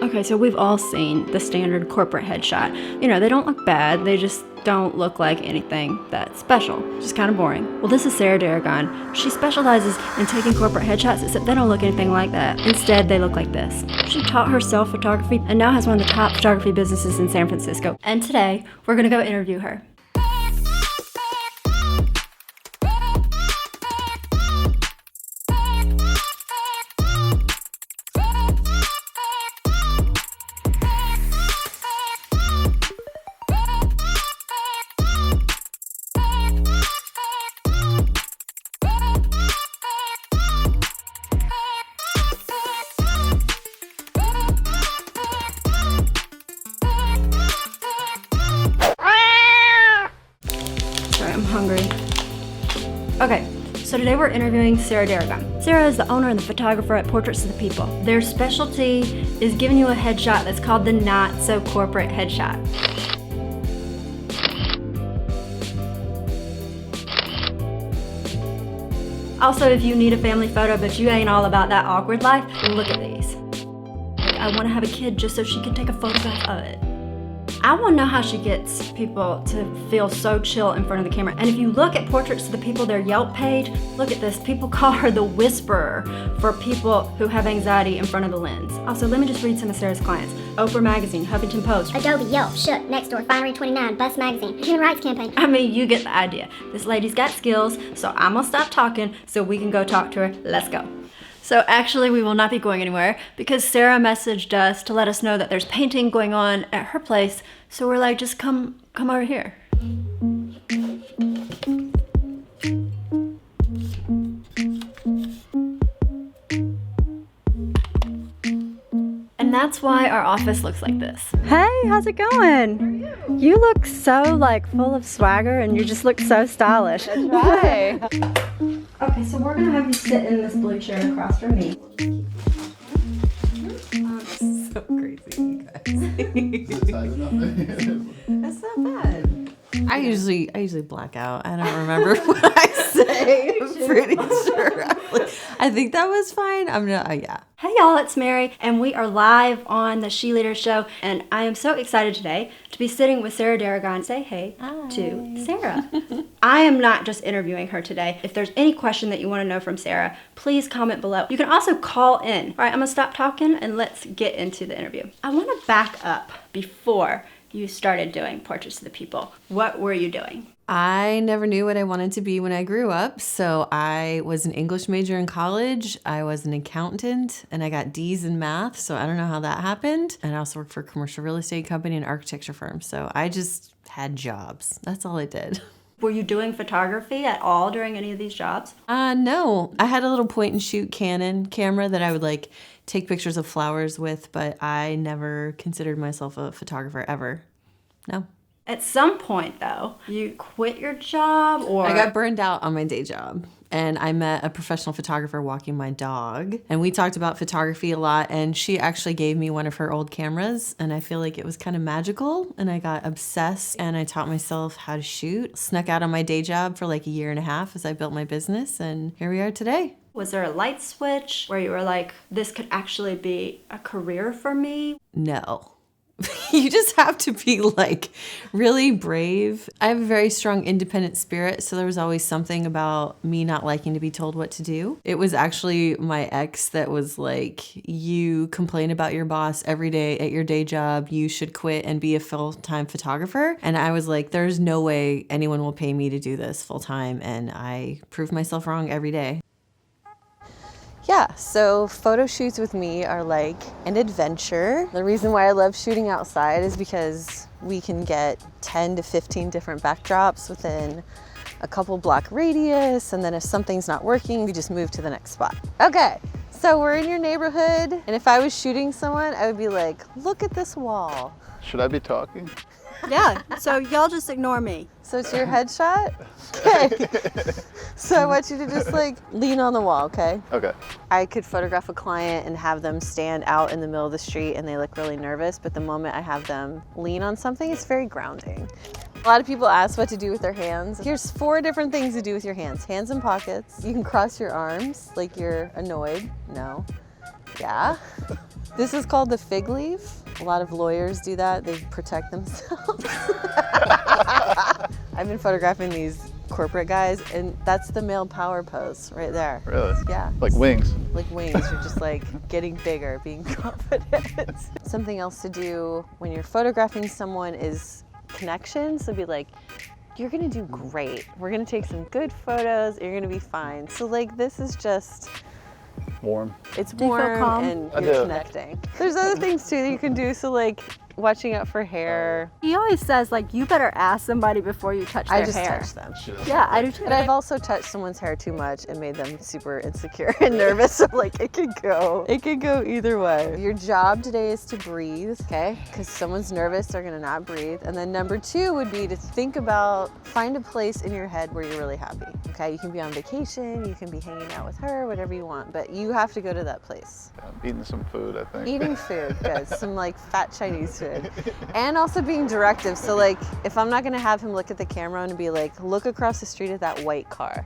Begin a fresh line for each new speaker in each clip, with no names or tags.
Okay, so we've all seen the standard corporate headshot. You know, they don't look bad, they just don't look like anything that's special. Just kind of boring. Well, this is Sarah Deragon. She specializes in taking corporate headshots, except they don't look anything like that. Instead, they look like this. She taught herself photography and now has one of the top photography businesses in San Francisco. And today, we're gonna go interview her. I'm hungry. Okay, so today we're interviewing Sarah Deragon. Sarah is the owner and the photographer at Portraits of the People. Their specialty is giving you a headshot that's called the not so corporate headshot. Also, if you need a family photo but you ain't all about that awkward life, look at these. Like, I want to have a kid just so she can take a photograph of it. I want to know how she gets people to feel so chill in front of the camera. And if you look at Portraits of the People, their Yelp page, look at this. People call her the whisperer for people who have anxiety in front of the lens. Also, let me just read some of Sarah's clients. Oprah Magazine, Huffington Post,
Adobe, Yelp, Shook, Nextdoor, Finery 29, Bus Magazine, Human Rights Campaign.
I mean, you get the idea. This lady's got skills, so I'm gonna stop talking so we can go talk to her. Let's go. So actually, we will not be going anywhere because Sarah messaged us to let us know that there's painting going on at her place. So we're like, just come over here. And that's why our office looks like this. Hey, how's it going? How are you? You look so like full of swagger and you just look so stylish.
That's right.
Okay, so we're gonna have you sit in this blue chair across from me.
So crazy, you guys. That's not bad. I usually black out. I don't remember what I say. I'm pretty sure. I think that was fine. Yeah.
Hey y'all, it's Mary, and we are live on the Sheleader show, and I am so excited today to be sitting with Sarah Deragon. Say hey to Sarah. I am not just interviewing her today. If there's any question that you want to know from Sarah, please comment below. You can also call in. All right, I'm gonna stop talking and let's get into the interview. I want to back up before you started doing Portraits of the People. What were you doing?
I never knew what I wanted to be when I grew up. So I was an English major in college. I was an accountant and I got D's in math. So I don't know how that happened. And I also worked for a commercial real estate company and architecture firm. So I just had jobs. That's all I did.
Were you doing photography at all during any of these jobs?
No. I had a little point and shoot Canon camera that I would like take pictures of flowers with, but I never considered myself a photographer ever. No.
At some point, though, you quit your job or...
I got burned out on my day job. And I met a professional photographer walking my dog. And we talked about photography a lot. And she actually gave me one of her old cameras. And I feel like it was kind of magical. And I got obsessed. And I taught myself how to shoot. Snuck out on my day job for like a year and a half as I built my business. And here we are today.
Was there a light switch where you were like, this could actually be a career for me?
No. You just have to be like really brave. I have a very strong independent spirit, so there was always something about me not liking to be told what to do. It was actually my ex that was like, you complain about your boss every day at your day job, you should quit and be a full-time photographer. And I was like, there's no way anyone will pay me to do this full-time, and I prove myself wrong every day. Yeah, so photo shoots with me are like an adventure. The reason why I love shooting outside is because we can get 10 to 15 different backdrops within a couple block radius, and then if something's not working, we just move to the next spot. Okay, so we're in your neighborhood, and if I was shooting someone, I would be like, look at this wall.
Should I be talking?
Yeah, so y'all just ignore me.
So it's your headshot? Okay. So I want you to just like lean on the wall, okay?
Okay.
I could photograph a client and have them stand out in the middle of the street and they look really nervous, but the moment I have them lean on something, it's very grounding. A lot of people ask what to do with their hands. Here's 4 different things to do with your hands. Hands in pockets. You can cross your arms like you're annoyed. No. Yeah. This is called the fig leaf. A lot of lawyers do that. They protect themselves. I've been photographing these corporate guys, and that's the male power pose right there.
Really?
Yeah.
Like wings.
Like wings. You're just like getting bigger, being confident. Something else to do when you're photographing someone is connection. So be like, you're gonna do great. We're gonna take some good photos. You're gonna be fine. So like this is just,
Warm.
it's
Do you feel
warm
calm?
and
I
you're
do.
connecting. There's other things too that you can do. So like watching out for hair.
He always says, like, you better ask somebody before you touch their
I just
hair.
touch them.
Yeah, I do too.
But I've also touched someone's hair too much and made them super insecure and nervous. So like it could go either way. Your job today is to breathe, okay? Because someone's nervous, they're gonna not breathe. And then number 2 would be to think about, find a place in your head where you're really happy, okay? You can be on vacation, you can be hanging out with her, whatever you want, but you have to go to that place.
I'm eating some food, I think.
Eating food, good. Some like fat Chinese food. And also being directive. So like if I'm not gonna have him look at the camera and be like, look across the street at that white car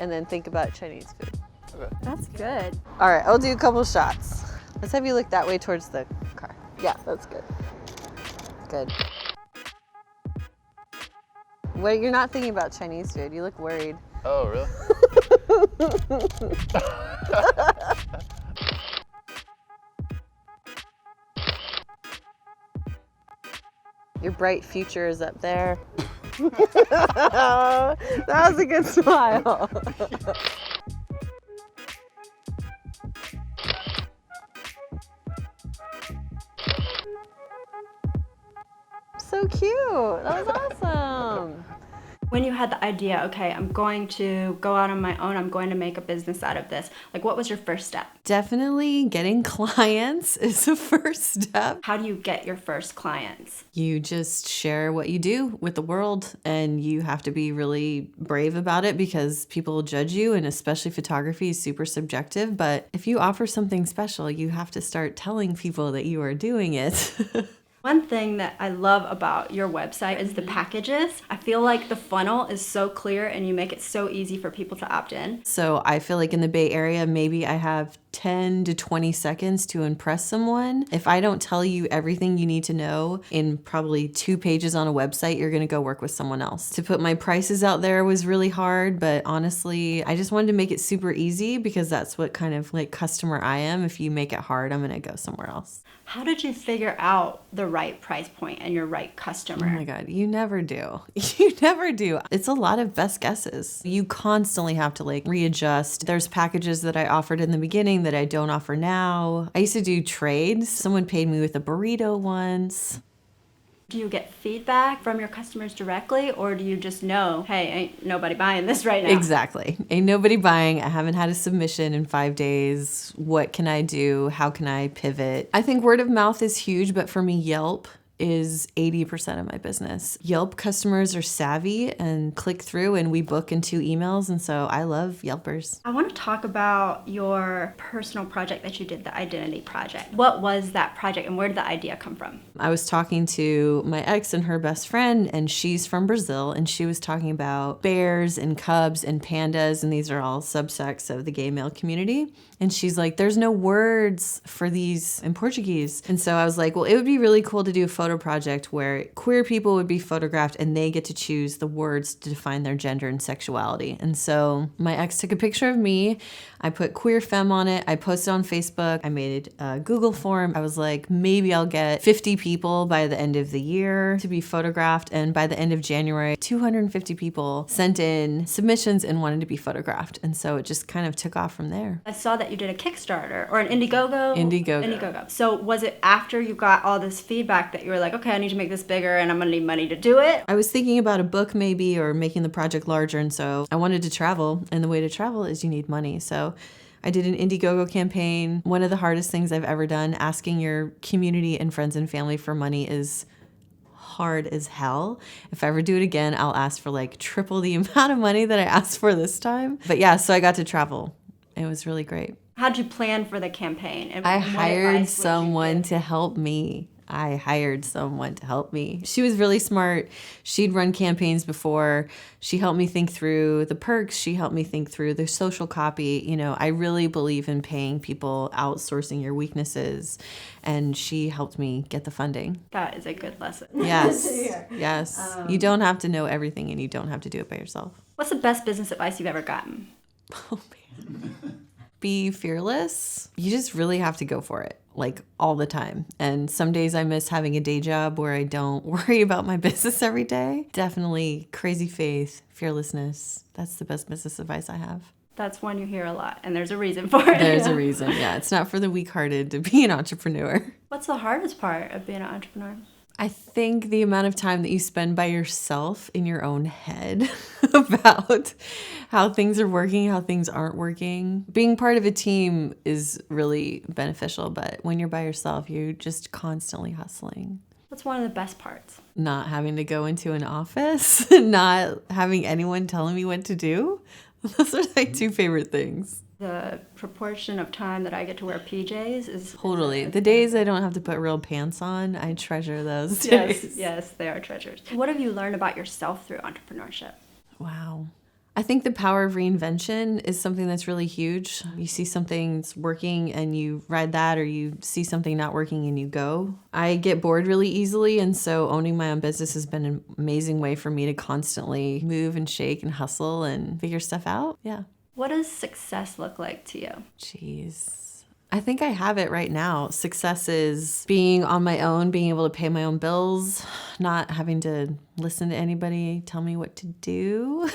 and then think about Chinese food.
Okay.
That's good.
All right, I'll do a couple shots. Let's have you look that way towards the car. Yeah, that's good. Good. Wait, you're not thinking about Chinese food. You look worried.
Oh, really?
Your bright future is up there. That was a good smile. So cute. That was awesome.
When you had the idea, okay, I'm going to go out on my own, I'm going to make a business out of this, like, what was your first step?
Definitely getting clients is the first step.
How do you get your first clients?
You just share what you do with the world, and you have to be really brave about it because people will judge you, and especially photography is super subjective. But if you offer something special, you have to start telling people that you are doing it.
One thing that I love about your website is the packages. I feel like the funnel is so clear and you make it so easy for people to opt in.
So I feel like in the Bay Area, maybe I have 10 to 20 seconds to impress someone. If I don't tell you everything you need to know in probably 2 pages on a website, you're gonna go work with someone else. To put my prices out there was really hard, but honestly, I just wanted to make it super easy because that's what kind of like customer I am. If you make it hard, I'm gonna go somewhere else.
How did you figure out the right price point and your right customer?
Oh my God, you never do. You never do. It's a lot of best guesses. You constantly have to like readjust. There's packages that I offered in the beginning that I don't offer now. I used to do trades. Someone paid me with a burrito once.
Do you get feedback from your customers directly, or do you just know, hey, ain't nobody buying this right now?
Exactly. Ain't nobody buying. I haven't had a submission in 5 days. What can I do? How can I pivot? I think word of mouth is huge, but for me, Yelp is 80% of my business. Yelp customers are savvy and click through, and we book in 2 emails, and so I love Yelpers.
I want to talk about your personal project that you did, the identity project. What was that project and where did the idea come from?
I was talking to my ex and her best friend, and she's from Brazil, and she was talking about bears and cubs and pandas, and these are all subsects of the gay male community. And she's like, there's no words for these in Portuguese. And so I was like, well, it would be really cool to do a photo project where queer people would be photographed and they get to choose the words to define their gender and sexuality. And so my ex took a picture of me. I put queer femme on it. I posted on Facebook. I made a Google form. I was like, maybe I'll get 50 people by the end of the year to be photographed. And by the end of January, 250 people sent in submissions and wanted to be photographed. And so it just kind of took off from there.
I saw that you did a Kickstarter or an Indiegogo.
Indiegogo.
So was it after you got all this feedback that you were like, okay, I need to make this bigger and I'm gonna need money to do it?
I was thinking about a book maybe or making the project larger. And so I wanted to travel. And the way to travel is you need money. So I did an Indiegogo campaign. One of the hardest things I've ever done, asking your community and friends and family for money is hard as hell. If I ever do it again, I'll ask for like triple the amount of money that I asked for this time. But yeah, so I got to travel. It was really great.
How'd you plan for the campaign? And
I
what advice
hired
would you
someone
give?
to help me. I hired someone to help me. She was really smart. She'd run campaigns before. She helped me think through the perks. She helped me think through the social copy. You know, I really believe in paying people, outsourcing your weaknesses. And she helped me get the funding.
That is a good lesson.
Yes. Yes. You don't have to know everything and you don't have to do it by yourself.
What's the best business advice you've ever gotten?
Oh, man. Be fearless. You just really have to go for it, like all the time. And some days I miss having a day job where I don't worry about my business every day. Definitely crazy faith, fearlessness. That's the best business advice I have.
That's one you hear a lot, and there's a reason for it.
There's a reason, yeah. It's not for the weak-hearted to be an entrepreneur.
What's the hardest part of being an entrepreneur?
I think the amount of time that you spend by yourself in your own head about how things are working, how things aren't working. Being part of a team is really beneficial, but when you're by yourself, you're just constantly hustling.
What's one of the best parts?
Not having to go into an office, not having anyone telling me what to do. Those are my two favorite things.
The proportion of time that I get to wear PJs is...
Totally. The days I don't have to put real pants on, I treasure those days.
Yes, they are treasures. What have you learned about yourself through entrepreneurship?
Wow. I think the power of reinvention is something that's really huge. You see something's working and you ride that, or you see something not working and you go. I get bored really easily, and so owning my own business has been an amazing way for me to constantly move and shake and hustle and figure stuff out. Yeah.
What does success look like to you?
Jeez. I think I have it right now. Success is being on my own, being able to pay my own bills, not having to listen to anybody tell me what to do.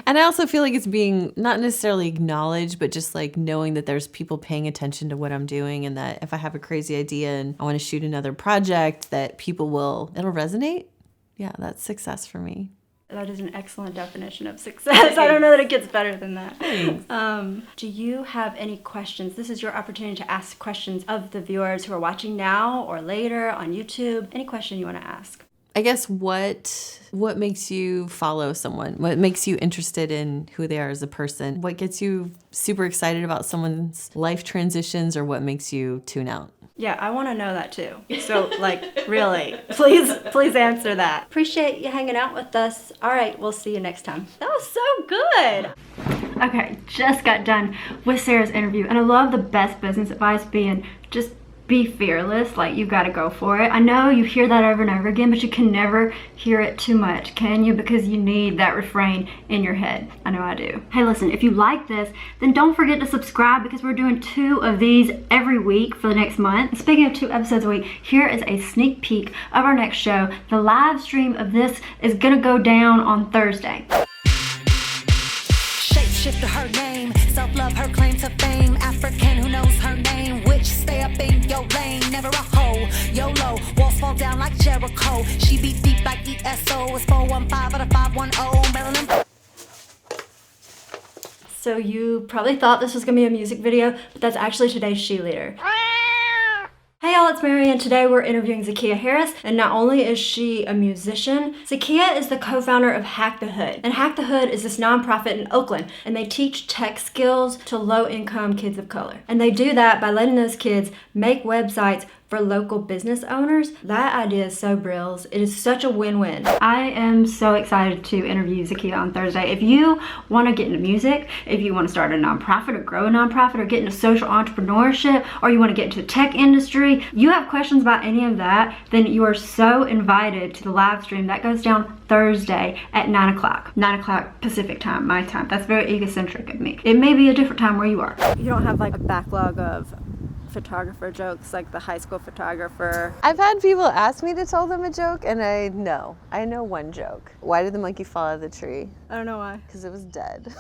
And I also feel like it's being not necessarily acknowledged, but just like knowing that there's people paying attention to what I'm doing, and that if I have a crazy idea and I want to shoot another project, that it'll resonate. Yeah, that's success for me.
That is an excellent definition of success. I don't know that it gets better than that. Do you have any questions? This is your opportunity to ask questions of the viewers who are watching now or later on YouTube. Any question you want to ask?
I guess what makes you follow someone? What makes you interested in who they are as a person? What gets you super excited about someone's life transitions, or what makes you tune out?
Yeah, I want to know that too. So, really, please answer that. Appreciate you hanging out with us. All right, we'll see you next time. That was so good. Okay, just got done with Sarah's interview, and I love the best business advice being just be fearless. Like, you got to go for it. I know you hear that over and over again, but you can never hear it too much, can you? Because you need that refrain in your head. I know I do. Hey, listen, if you like this, then don't forget to subscribe, because we're doing 2 of these every week for the next month. And speaking of 2 episodes a week, here is a sneak peek of our next show. The live stream of this is gonna go down on Thursday.
Shapeshifter, her name. Self-love, her claim to fame. African, who knows her name. Which stay up in your lane. Never a hoe. YOLO. Walls fall down like Jericho. She beat deep like ESO. It's 415 or the 510. Maryland.
So you probably thought this was gonna be a music video, but that's actually today's Sheleader. Hey y'all, it's Mary, and today we're interviewing Zakiya Harris, and not only is she a musician, Zakiya is the co-founder of Hack the Hood. And Hack the Hood is this nonprofit in Oakland, and they teach tech skills to low-income kids of color. And they do that by letting those kids make websites for local business owners. That idea is so brilliant. It is such a win-win. I am so excited to interview Zakiya on Thursday. If you want to get into music, if you want to start a nonprofit or grow a nonprofit or get into social entrepreneurship, or you want to get into the tech industry, you have questions about any of that, then you are so invited to the live stream. That goes down Thursday at 9 o'clock. 9 o'clock Pacific time, my time. That's very egocentric of me. It may be a different time where you are. You don't have like a backlog of photographer jokes like the high school photographer.
I've had people ask me to tell them a joke, and I know one joke. Why did the monkey fall out of the tree?
I don't know why.
Because it was dead.